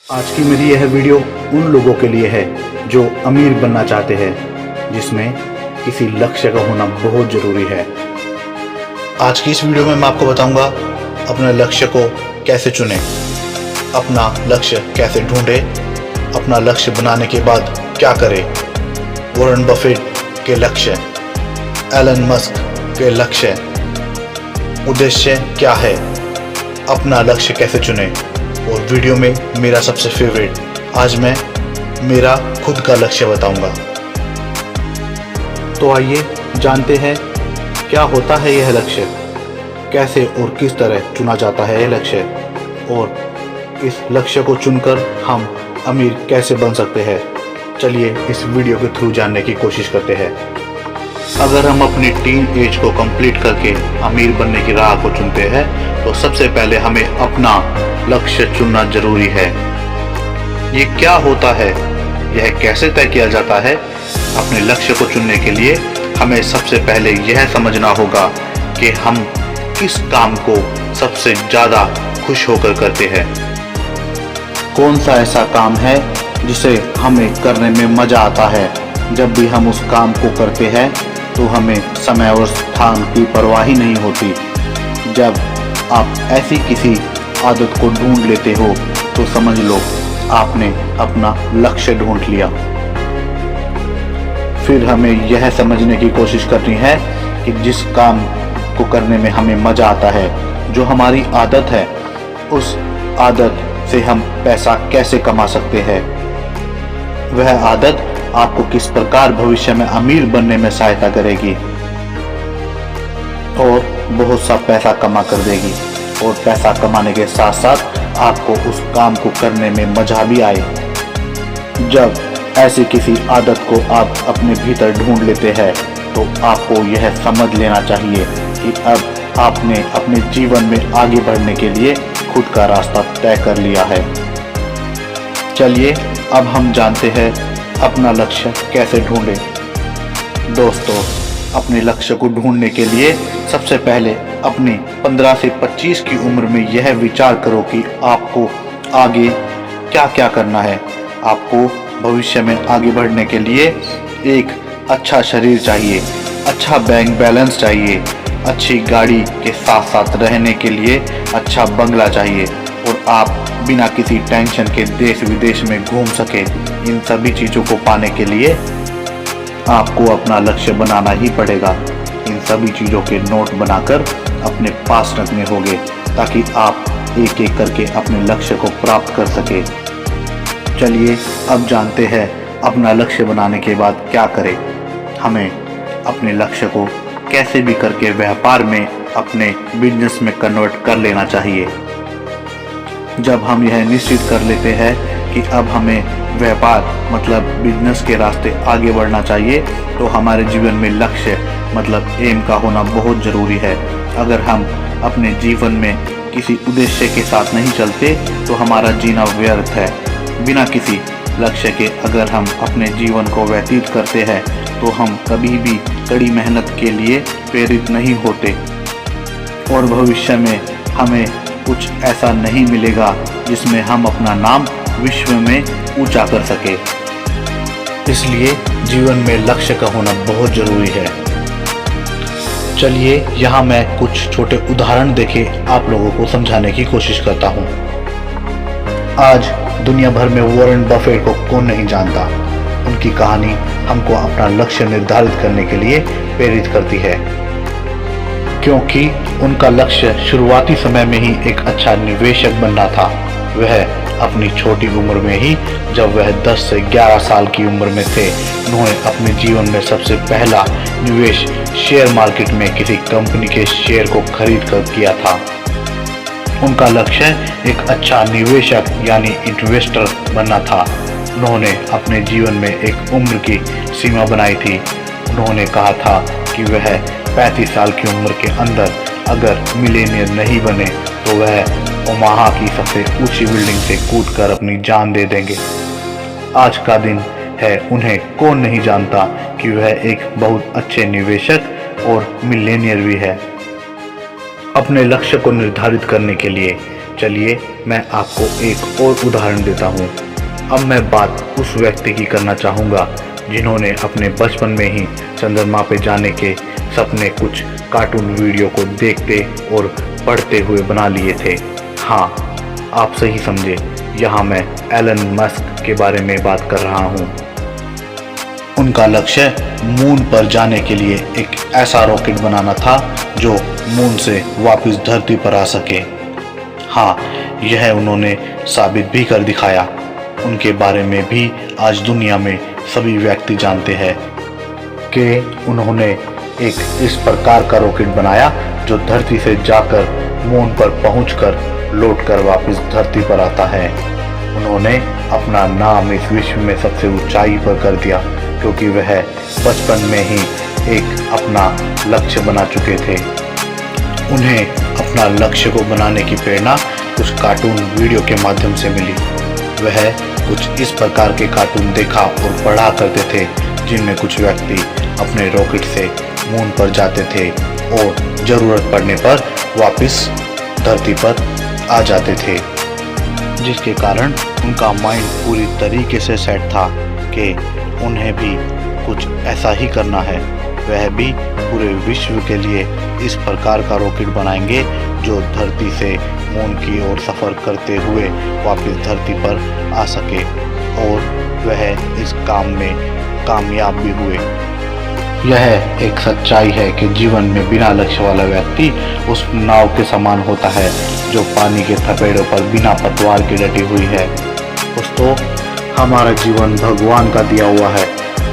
आज की मेरी यह वीडियो उन लोगों के लिए है जो अमीर बनना चाहते हैं, जिसमें किसी लक्ष्य का होना बहुत ज़रूरी है। आज की इस वीडियो में मैं आपको बताऊंगा अपने लक्ष्य को कैसे चुनें, अपना लक्ष्य कैसे ढूंढें, अपना लक्ष्य बनाने के बाद क्या करें, वॉरेन बफेट के लक्ष्य, एलन मस्क के लक्ष्य, उद्देश्य क्या है, अपना लक्ष्य कैसे चुनें। और वीडियो में मेरा सबसे फेवरेट, आज मैं मेरा खुद का लक्ष्य बताऊंगा। तो आइए जानते हैं क्या होता है यह लक्ष्य, कैसे और किस तरह चुना जाता है यह लक्ष्य, और इस लक्ष्य को चुनकर हम अमीर कैसे बन सकते हैं। चलिए इस वीडियो के थ्रू जानने की कोशिश करते हैं। अगर हम अपनी टीन एज को कंप्लीट करके अमीर बनने की राह को चुनते हैं तो सबसे पहले हमें अपना लक्ष्य चुनना जरूरी है। ये क्या होता है, यह कैसे तय किया जाता है। अपने लक्ष्य को चुनने के लिए हमें सबसे पहले यह समझना होगा कि हम किस काम को सबसे ज़्यादा खुश होकर करते हैं। कौन सा ऐसा काम है जिसे हमें करने में मज़ा आता है। जब भी हम उस काम को करते हैं तो हमें समय और स्थान की परवाह ही नहीं होती। जब आप ऐसी किसी आदत को ढूंढ लेते हो तो समझ लो आपने अपना लक्ष्य ढूंढ लिया। फिर हमें यह समझने की कोशिश करनी है कि जिस काम को करने में हमें मजा आता है, जो हमारी आदत है, उस आदत से हम पैसा कैसे कमा सकते हैं। वह आदत आपको किस प्रकार भविष्य में अमीर बनने में सहायता करेगी और बहुत सा पैसा कमा कर देगी। और पैसा कमाने के साथ साथ आपको उस काम को करने में मजा भी आए। जब ऐसी किसी आदत को आप अपने भीतर ढूंढ लेते हैं तो आपको यह समझ लेना चाहिए कि अब आपने अपने जीवन में आगे बढ़ने के लिए खुद का रास्ता तय कर लिया है। चलिए अब हम जानते हैं अपना लक्ष्य कैसे ढूंढें। दोस्तों, अपने लक्ष्य को ढूंढने के लिए सबसे पहले अपनी 15 से 25 की उम्र में यह विचार करो कि आपको आगे क्या क्या करना है। आपको भविष्य में आगे बढ़ने के लिए एक अच्छा शरीर चाहिए, अच्छा बैंक बैलेंस चाहिए, अच्छी गाड़ी के साथ साथ रहने के लिए अच्छा बंगला चाहिए और आप बिना किसी टेंशन के देश विदेश में घूम सके। इन सभी चीज़ों को पाने के लिए आपको अपना लक्ष्य बनाना ही पड़ेगा। इन सभी चीज़ों के नोट बनाकर अपने पास रखने होंगे ताकि आप एक एक करके अपने लक्ष्य को प्राप्त कर सके। चलिए अब जानते हैं अपना लक्ष्य बनाने के बाद क्या करें। हमें अपने लक्ष्य को कैसे भी करके व्यापार में, अपने बिजनेस में कन्वर्ट कर लेना चाहिए। जब हम यह निश्चित कर लेते हैं कि अब हमें व्यापार मतलब बिजनेस के रास्ते आगे बढ़ना चाहिए तो हमारे जीवन में लक्ष्य मतलब एम का होना बहुत ज़रूरी है। अगर हम अपने जीवन में किसी उद्देश्य के साथ नहीं चलते तो हमारा जीना व्यर्थ है। बिना किसी लक्ष्य के अगर हम अपने जीवन को व्यतीत करते हैं तो हम कभी भी कड़ी मेहनत के लिए प्रेरित नहीं होते और भविष्य में हमें कुछ ऐसा नहीं मिलेगा जिसमें हम अपना नाम विश्व में ऊंचा कर सके। इसलिए जीवन में लक्ष्य का होना बहुत ज़रूरी है। चलिए यहाँ मैं कुछ छोटे उदाहरण देके आप लोगों को समझाने की कोशिश करता हूँ। आज दुनिया भर में वॉरेन बफेट को कौन नहीं जानता। उनकी कहानी हमको अपना लक्ष्य निर्धारित करने के लिए प्रेरित करती है, क्योंकि उनका लक्ष्य शुरुआती समय में ही एक अच्छा निवेशक बनना था। वह अपनी छोटी उम्र में ही, जब वह 10 से 11 साल की उम्र में थे, उन्होंने अपने जीवन में सबसे पहला निवेश शेयर मार्केट में किसी कंपनी के शेयर को खरीद कर किया था। उनका लक्ष्य एक अच्छा निवेशक यानी इन्वेस्टर बनना था। उन्होंने अपने जीवन में एक उम्र की सीमा बनाई थी। उन्होंने कहा था कि वह 35 साल की उम्र के अंदर अगर मिलेनियर नहीं बने तो वह ओमाहा की सबसे ऊंची बिल्डिंग से कूदकर अपनी जान दे देंगे। आज का दिन है, उन्हें कौन नहीं जानता कि वह एक बहुत अच्छे निवेशक और मिलेनियर भी है। अपने लक्ष्य को निर्धारित करने के लिए चलिए मैं आपको एक और उदाहरण देता हूँ। अब मैं बात उस व्यक्ति की करना चाहूँगा जिन्होंने अपने बचपन में ही चंद्रमा पे जाने के सपने कुछ कार्टून वीडियो को देखते और पढ़ते हुए बना लिए थे। हाँ, आप सही समझे, यहाँ मैं एलन मस्क के बारे में बात कर रहा हूँ। उनका लक्ष्य मून पर जाने के लिए एक ऐसा रॉकेट बनाना था जो मून से वापस धरती पर आ सके। हाँ, यह उन्होंने साबित भी कर दिखाया। उनके बारे में भी आज दुनिया में सभी व्यक्ति जानते हैं कि उन्होंने एक इस प्रकार का रॉकेट बनाया जो धरती से जाकर मून पर पहुंचकर लौटकर वापस धरती पर आता है। उन्होंने अपना नाम इस विश्व में सबसे ऊंचाई पर कर दिया क्योंकि वह बचपन में ही एक अपना लक्ष्य बना चुके थे। उन्हें अपना लक्ष्य को बनाने की प्रेरणा कुछ कार्टून वीडियो के माध्यम से मिली। वह कुछ इस प्रकार के कार्टून देखा और पढ़ा करते थे जिनमें कुछ व्यक्ति अपने रॉकेट से मून पर जाते थे और ज़रूरत पड़ने पर वापस धरती पर आ जाते थे, जिसके कारण उनका माइंड पूरी तरीके से सेट था कि उन्हें भी कुछ ऐसा ही करना है। वह भी पूरे विश्व के लिए इस प्रकार का रॉकेट बनाएंगे जो धरती से मून की ओर सफ़र करते हुए वापस धरती पर आ सके, और वह इस काम में कामयाब भी हुए। यह एक सच्चाई है कि जीवन में बिना लक्ष्य वाला व्यक्ति उस नाव के समान होता है जो पानी के थपेड़ों पर बिना पतवार की डटी हुई है। दोस्तों, हमारा जीवन भगवान का दिया हुआ है।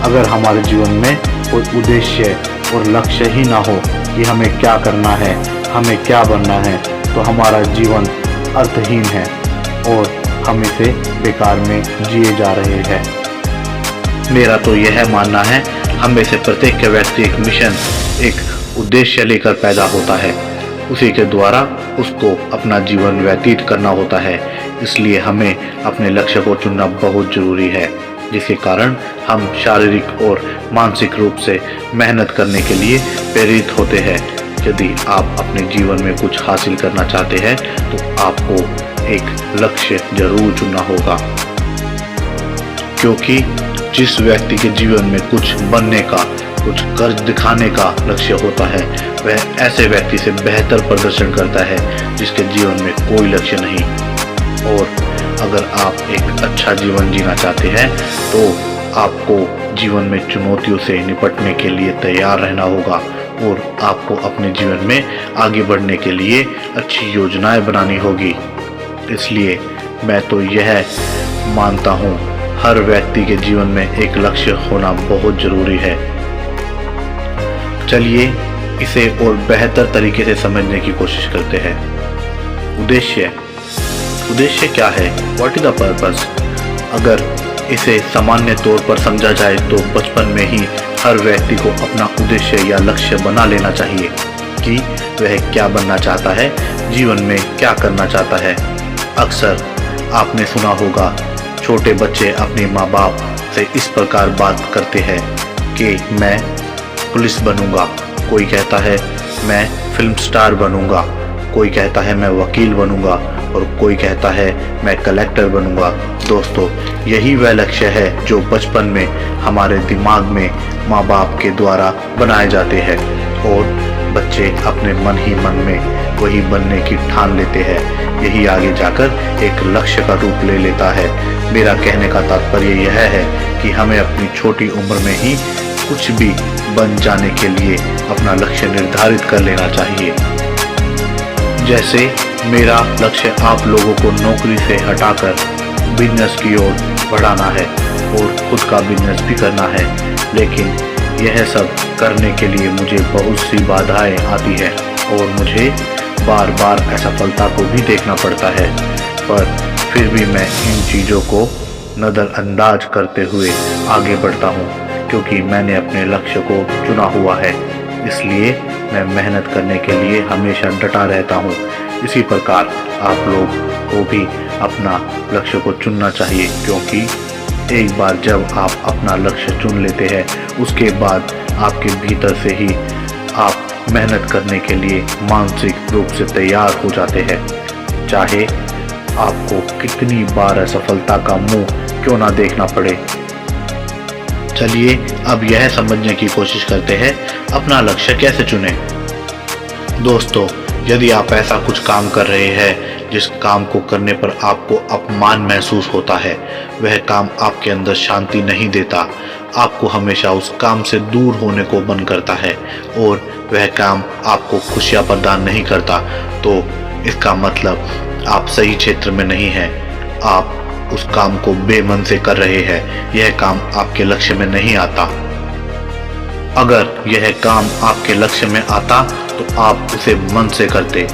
अगर हमारे जीवन में कोई उद्देश्य और लक्ष्य ही ना हो कि हमें क्या करना है, हमें क्या बनना है, तो हमारा जीवन अर्थहीन है और हम इसे बेकार में जिए जा रहे हैं। मेरा तो यह मानना है, हम में से प्रत्येक व्यक्ति एक मिशन, एक उद्देश्य लेकर पैदा होता है। उसी के द्वारा उसको अपना जीवन व्यतीत करना होता है। इसलिए हमें अपने लक्ष्य को चुनना बहुत जरूरी है, जिसके कारण हम शारीरिक और मानसिक रूप से मेहनत करने के लिए प्रेरित होते हैं। यदि आप अपने जीवन में कुछ हासिल करना चाहते हैं तो आपको एक लक्ष्य जरूर चुनना होगा, क्योंकि जिस व्यक्ति के जीवन में कुछ बनने का, कुछ कर दिखाने का लक्ष्य होता है, वह ऐसे व्यक्ति से बेहतर प्रदर्शन करता है जिसके जीवन में कोई लक्ष्य नहीं। और अगर आप एक अच्छा जीवन जीना चाहते हैं तो आपको जीवन में चुनौतियों से निपटने के लिए तैयार रहना होगा और आपको अपने जीवन में आगे बढ़ने के लिए अच्छी योजनाएं बनानी होगी। इसलिए मैं तो यह मानता हूँ, हर व्यक्ति के जीवन में एक लक्ष्य होना बहुत जरूरी है। चलिए इसे और बेहतर तरीके से समझने की कोशिश करते हैं। उद्देश्य क्या है? What is the purpose? अगर इसे सामान्य तौर पर समझा जाए तो बचपन में ही हर व्यक्ति को अपना उद्देश्य या लक्ष्य बना लेना चाहिए कि वह क्या बनना चाहता है, जीवन में क्या करना चाहता है। अक्सर आपने सुना होगा, छोटे बच्चे अपने माँ बाप से इस प्रकार बात करते हैं कि मैं पुलिस बनूंगा, कोई कहता है मैं फिल्म स्टार बनूंगा, कोई कहता है मैं वकील बनूंगा और कोई कहता है मैं कलेक्टर बनूंगा। दोस्तों, यही वह लक्ष्य है जो बचपन में हमारे दिमाग में माँ बाप के द्वारा बनाए जाते हैं और बच्चे अपने मन ही मन में वही बनने की ठान लेते हैं। यही आगे जाकर एक लक्ष्य का रूप ले लेता है। मेरा कहने का तात्पर्य यह है कि हमें अपनी छोटी उम्र में ही कुछ भी बन जाने के लिए अपना लक्ष्य निर्धारित कर लेना चाहिए। जैसे मेरा लक्ष्य आप लोगों को नौकरी से हटाकर बिजनेस की ओर बढ़ाना है और खुद का बिजनेस भी करना है, लेकिन यह सब करने के लिए मुझे बहुत सी बाधाएं आती है और मुझे बार बार असफलता को भी देखना पड़ता है, पर फिर भी मैं इन चीज़ों को नज़रअंदाज करते हुए आगे बढ़ता हूँ, क्योंकि मैंने अपने लक्ष्य को चुना हुआ है। इसलिए मैं मेहनत करने के लिए हमेशा डटा रहता हूँ। इसी प्रकार आप लोग को भी अपना लक्ष्य को चुनना चाहिए, क्योंकि एक बार जब आप अपना लक्ष्य चुन लेते हैं, उसके बाद आपके भीतर से ही आप मेहनत करने के लिए मानसिक रूप से तैयार हो जाते हैं। चाहे आपको कितनी बार असफलता का मुंह क्यों ना देखना पड़े। चलिए अब यह समझने की कोशिश करते हैं अपना लक्ष्य कैसे चुनें। दोस्तों, यदि आप ऐसा कुछ काम कर रहे हैं जिस काम को करने पर आपको अपमान महसूस होता है, वह काम आपके अंदर शांति नहीं देता, आपको हमेशा उस काम से दूर होने को मन करता है और वह काम आपको खुशियां प्रदान नहीं करता, तो इसका मतलब आप सही क्षेत्र में नहीं हैं। आप उस काम को बेमन से कर रहे हैं, यह काम आपके लक्ष्य में नहीं आता। अगर यह काम आपके लक्ष्य में आता तो आप उसे मन से करते।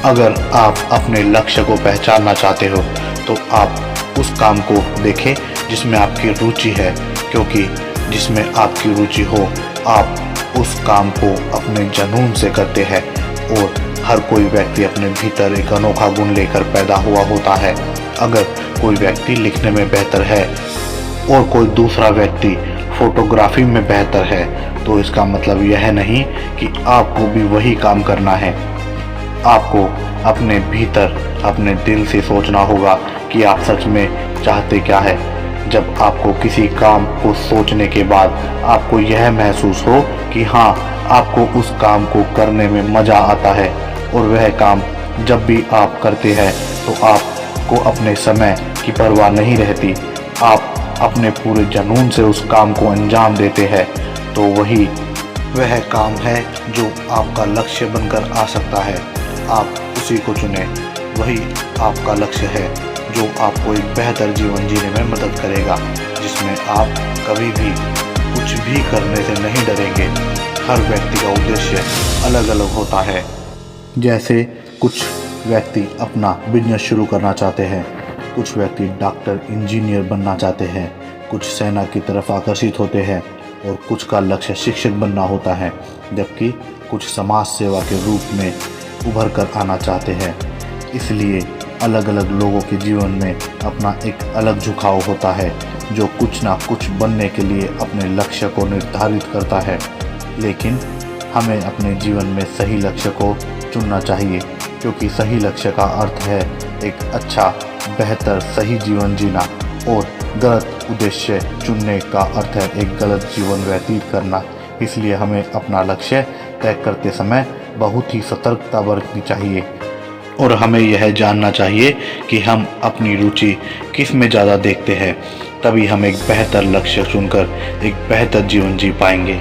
अगर आप अपने लक्ष्य को पहचानना चाहते हो तो आप उस काम को देखें जिसमें आपकी रुचि है, क्योंकि जिसमें आपकी रुचि हो आप उस काम को अपने जुनून से करते हैं। और हर कोई व्यक्ति अपने भीतर एक अनोखा गुण लेकर पैदा हुआ होता है। अगर कोई व्यक्ति लिखने में बेहतर है और कोई दूसरा व्यक्ति फोटोग्राफी में बेहतर है, तो इसका मतलब यह नहीं कि आपको भी वही काम करना है। आपको अपने भीतर अपने दिल से सोचना होगा कि आप सच में चाहते क्या है। जब आपको किसी काम को सोचने के बाद आपको यह महसूस हो कि हाँ, आपको उस काम को करने में मज़ा आता है और वह काम जब भी आप करते हैं तो आपको अपने समय की परवाह नहीं रहती, आप अपने पूरे जुनून से उस काम को अंजाम देते हैं, तो वही वह काम है जो आपका लक्ष्य बनकर आ सकता है। आप उसी को चुनें। वही आपका लक्ष्य है जो आपको एक बेहतर जीवन जीने में मदद करेगा, जिसमें आप कभी भी कुछ भी करने से नहीं डरेंगे। हर व्यक्ति का उद्देश्य अलग अलग होता है। जैसे कुछ व्यक्ति अपना बिजनेस शुरू करना चाहते हैं, कुछ व्यक्ति डॉक्टर इंजीनियर बनना चाहते हैं, कुछ सेना की तरफ आकर्षित होते हैं और कुछ का लक्ष्य शिक्षक बनना होता है, जबकि कुछ समाज सेवा के रूप में उभर कर आना चाहते हैं। इसलिए अलग अलग लोगों के जीवन में अपना एक अलग झुकाव होता है, जो कुछ ना कुछ बनने के लिए अपने लक्ष्य को निर्धारित करता है। लेकिन हमें अपने जीवन में सही लक्ष्य को चुनना चाहिए, क्योंकि सही लक्ष्य का अर्थ है एक अच्छा, बेहतर, सही जीवन जीना, और गलत उद्देश्य चुनने का अर्थ है एक गलत जीवन व्यतीत करना। इसलिए हमें अपना लक्ष्य तय करते समय बहुत ही सतर्कता बरतनी चाहिए और हमें यह जानना चाहिए कि हम अपनी रुचि किस में ज़्यादा देखते हैं। तभी हम एक बेहतर लक्ष्य चुनकर एक बेहतर जीवन जी पाएंगे।